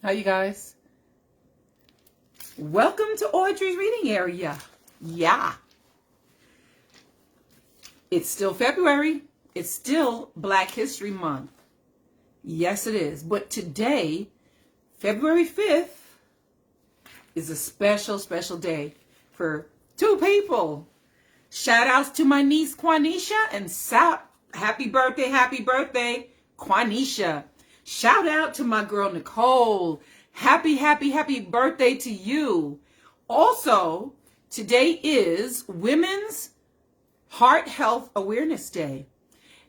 How you guys? Welcome to Audrey's reading area. Yeah. It's still February. It's still Black History Month. Yes, it is. But today, February 5th, is a special day for two people. Shout outs to my niece, Quanisha, and happy birthday, Quanisha. Shout out to my girl, Nicole. Happy birthday to you. Also, today is Women's Heart Health Awareness Day.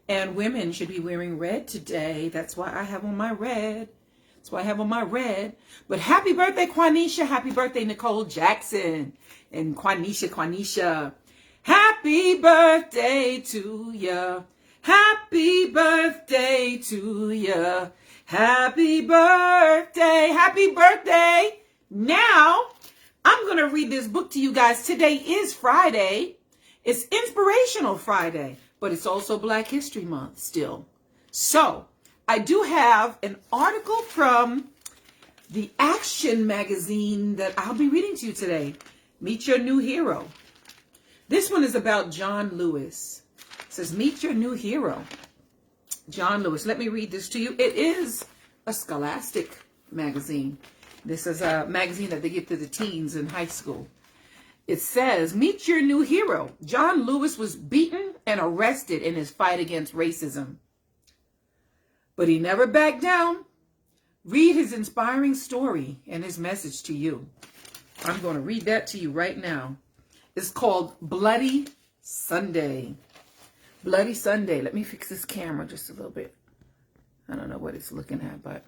And women should be wearing red today. That's why I have on my red. But happy birthday, Quanisha. Happy birthday, Nicole Jackson. And Quanisha. Happy birthday to ya. Happy birthday to ya. Happy birthday. Now, I'm going to read this book to you guys. Today is Friday. It's Inspirational Friday, but it's also Black History Month still. So, I do have an article from the Action magazine that I'll be reading to you today. Meet Your New Hero. This one is about John Lewis. It says, meet your new hero. John Lewis. Let me read this to you. It is a scholastic magazine. This is a magazine that they give to the teens in high school. It says, meet your new hero. John Lewis was beaten and arrested in his fight against racism. But he never backed down. Read his inspiring story and his message to you. I'm going to read that to you right now. It's called Bloody Sunday. Bloody Sunday. Let me fix this camera just a little bit. I don't know what it's looking at, but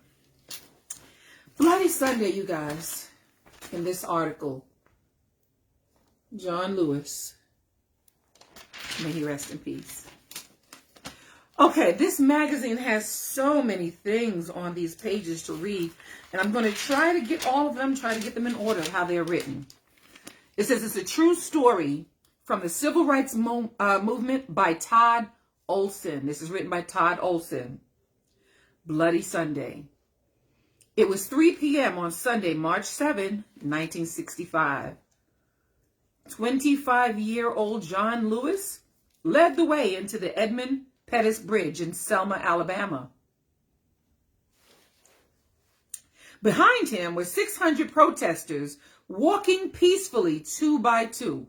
Bloody Sunday, you guys, in this article. John Lewis. May he rest in peace. Okay, this magazine has so many things on these pages to read, and I'm going to try to get all of them, try to get them in order, how they're written. It says it's a true story from the Civil Rights Movement by Todd Olson. This is written by Todd Olson. Bloody Sunday. It was 3 p.m. on Sunday, March 7, 1965. 25-year-old John Lewis led the way into the Edmund Pettus Bridge in Selma, Alabama. Behind him were 600 protesters walking peacefully 2 by 2.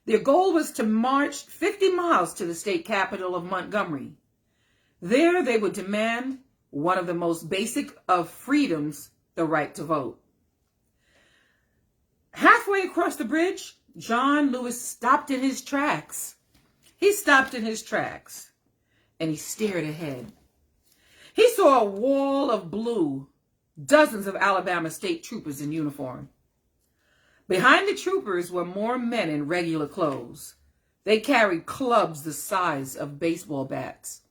Their goal was to march 50 miles to the state capital of Montgomery. There they would demand one of the most basic of freedoms, the right to vote. Halfway across the bridge, John Lewis stopped in his tracks. He stopped in his tracks and he stared ahead. He saw a wall of blue, dozens of Alabama state troopers in uniform. Behind the troopers were more men in regular clothes. They carried clubs the size of baseball bats.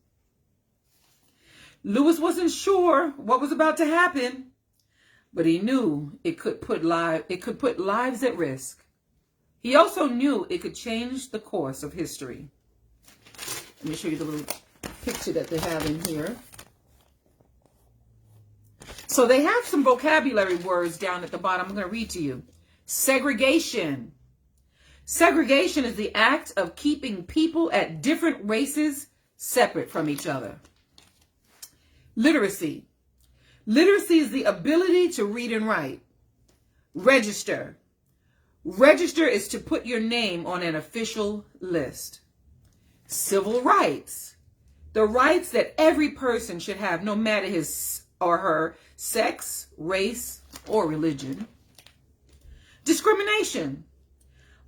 Lewis wasn't sure what was about to happen, but he knew it could put lives at risk. He also knew it could change the course of history. Let me show you the little picture that they have in here. So they have some vocabulary words down at the bottom. I'm going to read to you. Segregation. Segregation is the act of keeping people at different races separate from each other. Literacy. Literacy is the ability to read and write. Register. Register is to put your name on an official list. Civil rights. The rights that every person should have, no matter his or her sex, race, or religion. Discrimination.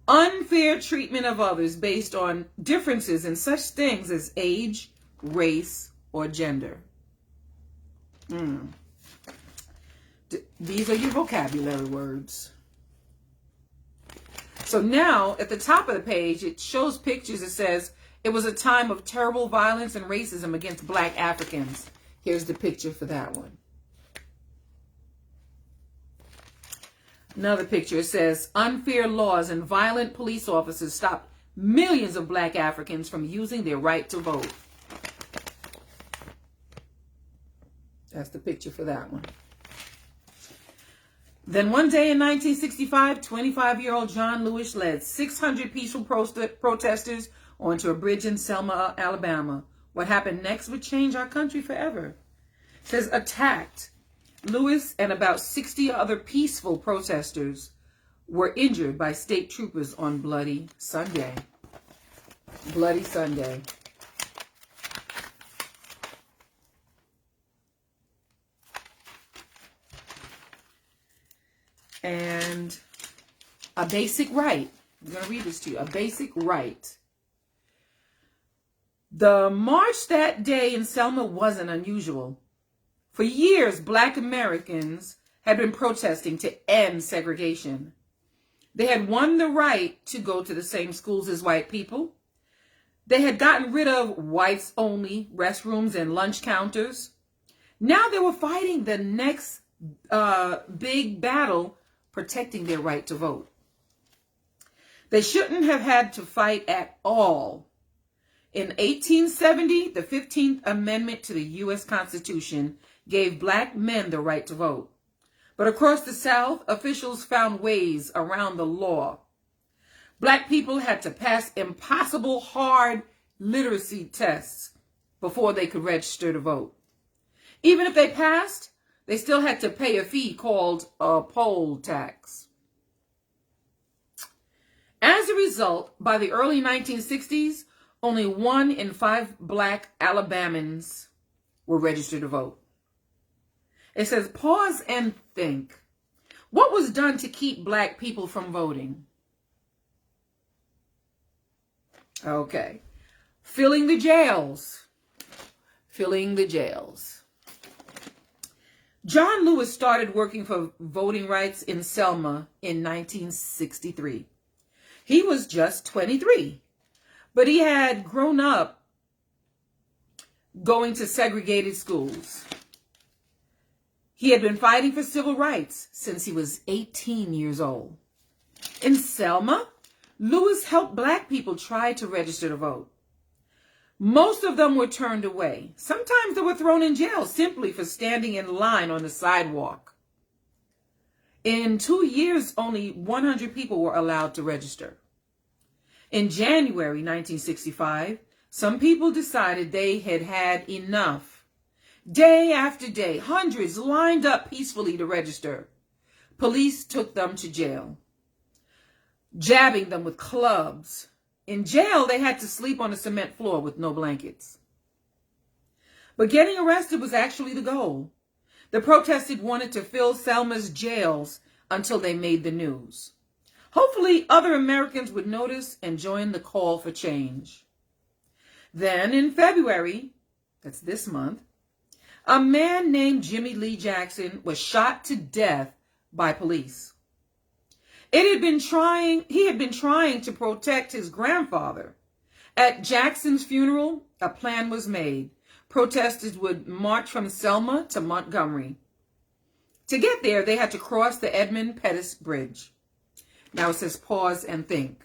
Unfair treatment of others based on differences in such things as age, race, or gender. These are your vocabulary words. So now, at the top of the page, it shows pictures. It says, it was a time of terrible violence and racism against Black Africans. Here's the picture for that one. Another picture, it says, unfair laws and violent police officers stopped millions of Black Africans from using their right to vote. That's the picture for that one. Then one day in 1965, 25-year-old John Lewis led 600 peaceful protesters onto a bridge in Selma, Alabama. What happened next would change our country forever. It says, attacked. Lewis and about 60 other peaceful protesters were injured by state troopers on Bloody Sunday. Bloody Sunday. And a basic right. I'm going to read this to you. A basic right. The march that day in Selma wasn't unusual. For years, Black Americans had been protesting to end segregation. They had won the right to go to the same schools as white people. They had gotten rid of whites-only restrooms and lunch counters. Now they were fighting the next big battle, protecting their right to vote. They shouldn't have had to fight at all. In 1870, the 15th Amendment to the U.S. Constitution gave Black men the right to vote. But across the South, officials found ways around the law. Black people had to pass impossible hard literacy tests before they could register to vote. Even if they passed, they still had to pay a fee called a poll tax. As a result, by the early 1960s, only 1 in 5 Black Alabamans were registered to vote. It says, pause and think. What was done to keep Black people from voting? Okay. Filling the jails. Filling the jails. John Lewis started working for voting rights in Selma in 1963. He was just 23, but he had grown up going to segregated schools. He had been fighting for civil rights since he was 18 years old. In Selma, Lewis helped Black people try to register to vote. Most of them were turned away. Sometimes they were thrown in jail simply for standing in line on the sidewalk. In 2 years, only 100 people were allowed to register. In January 1965, some people decided they had had enough. Day after day, hundreds lined up peacefully to register. Police took them to jail, jabbing them with clubs. In jail, they had to sleep on a cement floor with no blankets. But getting arrested was actually the goal. The protesters wanted to fill Selma's jails until they made the news. Hopefully, other Americans would notice and join the call for change. Then, in February, that's this month, a man named Jimmy Lee Jackson was shot to death by police. He had been trying to protect his grandfather. At Jackson's funeral, a plan was made. Protesters would march from Selma to Montgomery. To get there, they had to cross the Edmund Pettus Bridge. Now it says pause and think.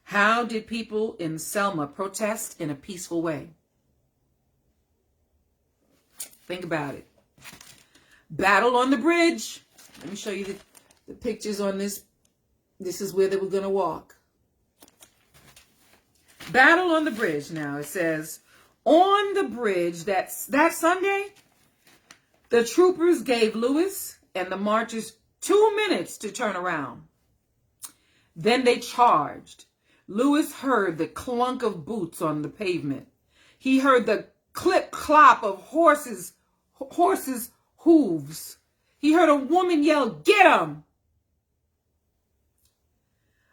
How did people in Selma protest in a peaceful way? Think about it. Battle on the bridge. Let me show you the pictures on this. This is where they were going to walk. Battle on the bridge. Now it says, on the bridge that Sunday, the troopers gave Lewis and the marchers 2 minutes to turn around. Then they charged. Lewis heard the clunk of boots on the pavement. He heard the clip-clop of horses' hooves. He heard a woman yell, "Get him!"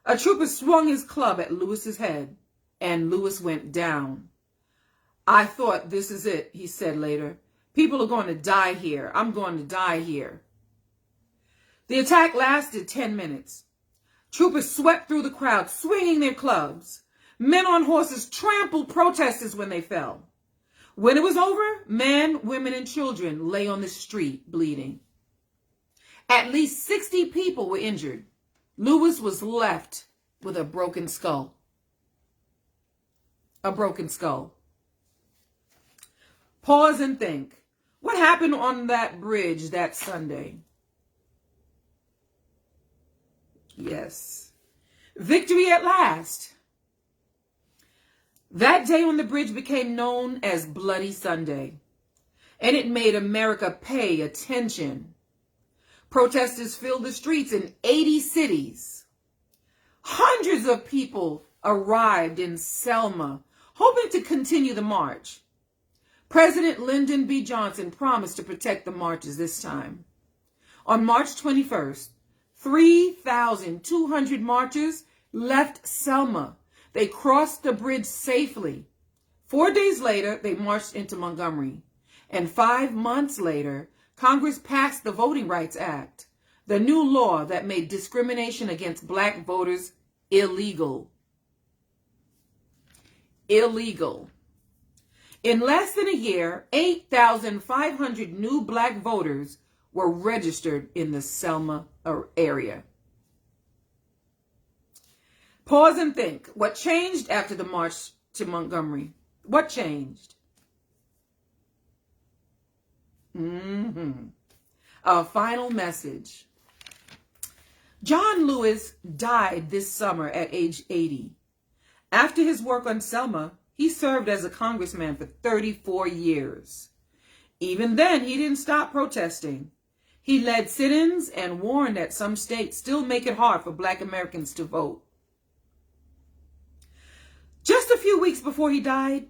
A trooper swung his club at Lewis's head, and Lewis went down. "I thought, this is it," he said later. "People are going to die here. I'm going to die here." The attack lasted 10 minutes. Troopers swept through the crowd, swinging their clubs. Men on horses trampled protesters when they fell. When it was over, men, women, and children lay on the street bleeding. At least 60 people were injured. Lewis was left with a broken skull. A broken skull. Pause and think. What happened on that bridge that Sunday? Yes. Victory at last. That day on the bridge became known as Bloody Sunday, and it made America pay attention. Protesters filled the streets in 80 cities. Hundreds of people arrived in Selma, hoping to continue the march. President Lyndon B. Johnson promised to protect the marchers this time. On March 21st, 3,200 marchers left Selma. They crossed the bridge safely. 4 days later, they marched into Montgomery. And 5 months later, Congress passed the Voting Rights Act, the new law that made discrimination against black voters illegal. Illegal. In less than a year, 8,500 new black voters were registered in the Selma area. Pause and think. What changed after the march to Montgomery? What changed? A final message. John Lewis died this summer at age 80. After his work on Selma, he served as a congressman for 34 years. Even then, he didn't stop protesting. He led sit-ins and warned that some states still make it hard for black Americans to vote. Just a few weeks before he died,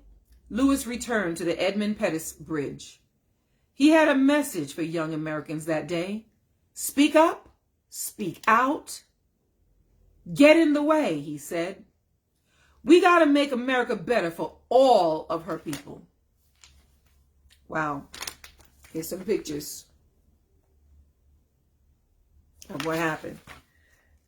Lewis returned to the Edmund Pettus Bridge. He had a message for young Americans that day. Speak up, speak out, get in the way, he said. We got to make America better for all of her people. Wow. Here's some pictures of what happened.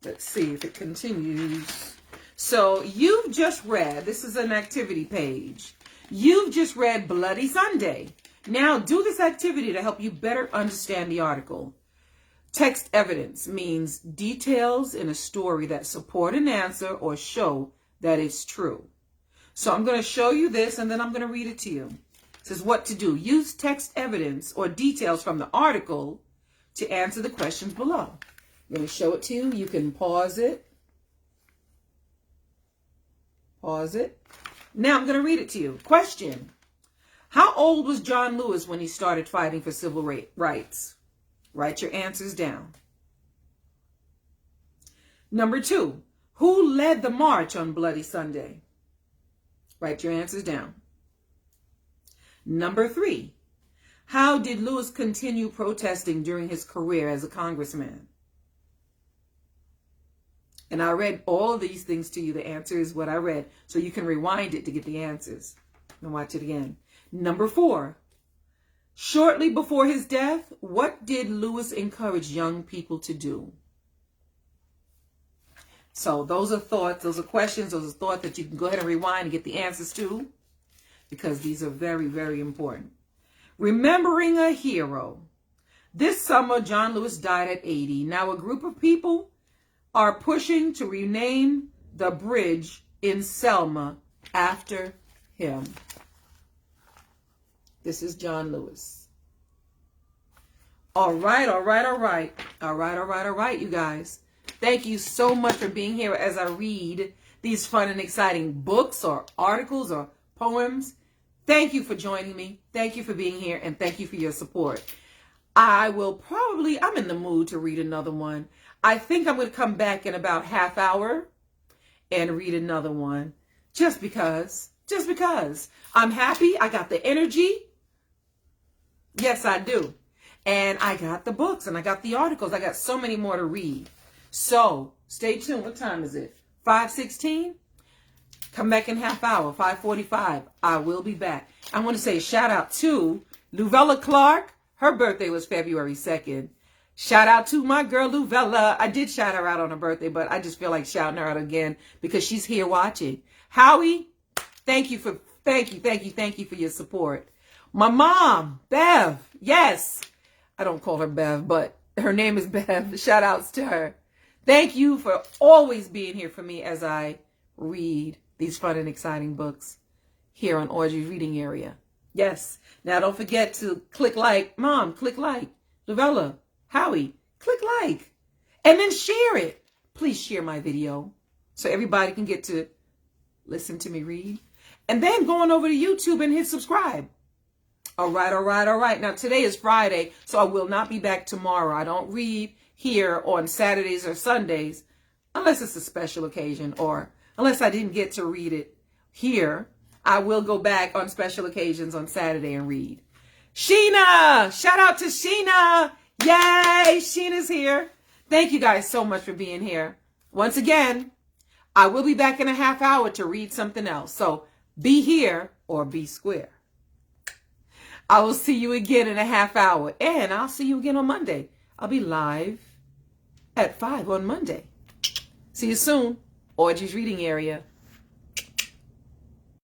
Let's see if it continues. So you've just read, this is an activity page. You've just read Bloody Sunday. Now do this activity to help you better understand the article. Text evidence means details in a story that support an answer or show that it's true. So I'm going to show you this and then I'm going to read it to you. It says what to do. Use text evidence or details from the article to answer the questions below. I'm going to show it to you. You can pause it. Pause it. Now I'm going to read it to you. Question. How old was John Lewis when he started fighting for civil rights? Write your answers down. Number 2. Who led the march on Bloody Sunday? Write your answers down. Number 3. How did Lewis continue protesting during his career as a congressman? And I read all of these things to you. The answer is what I read. So you can rewind it to get the answers. And watch it again. Number 4. Shortly before his death, what did Lewis encourage young people to do? So those are thoughts, those are questions, those are thoughts that you can go ahead and rewind and get the answers to, because these are very, very important. Remembering a hero. This summer, John Lewis died at 80. Now a group of people are pushing to rename the bridge in Selma after him. This is John Lewis. All right, you guys. Thank you so much for being here as I read these fun and exciting books or articles or poems. Thank you for joining me. Thank you for being here, and thank you for your support. I'm in the mood to read another one. I think I'm going to come back in about half hour and read another one just because. I'm happy. I got the energy. Yes, I do. And I got the books and I got the articles. I got so many more to read. So stay tuned. What time is it? 5:16? Come back in half hour, 5:45. I will be back. I want to say a shout out to Luvella Clark. Her birthday was February 2nd. Shout out to my girl Luvella. I did shout her out on her birthday, but I just feel like shouting her out again because she's here watching. Howie, thank you for your support. My mom, Bev. Yes. I don't call her Bev, but her name is Bev. Shout outs to her. Thank you for always being here for me as I read these fun and exciting books here on Audrey's Reading Area. Yes. Now don't forget to click like. Mom, click like. Lavella, Howie, click like. And then share it. Please share my video so everybody can get to listen to me read. And then go on over to YouTube and hit subscribe. All right, all right, all right. Now today is Friday, so I will not be back tomorrow. I don't read here on Saturdays or Sundays unless it's a special occasion or unless I didn't get to read it here. I will go back on special occasions on Saturday and read. Sheena! Shout out to Sheena! Yay! Sheena's here. Thank you guys so much for being here. Once again, I will be back in a half hour to read something else. So be here or be square. I will see you again in a half hour. And I'll see you again on Monday. I'll be live at 5 on Monday. See you soon. Audrey's Reading Area.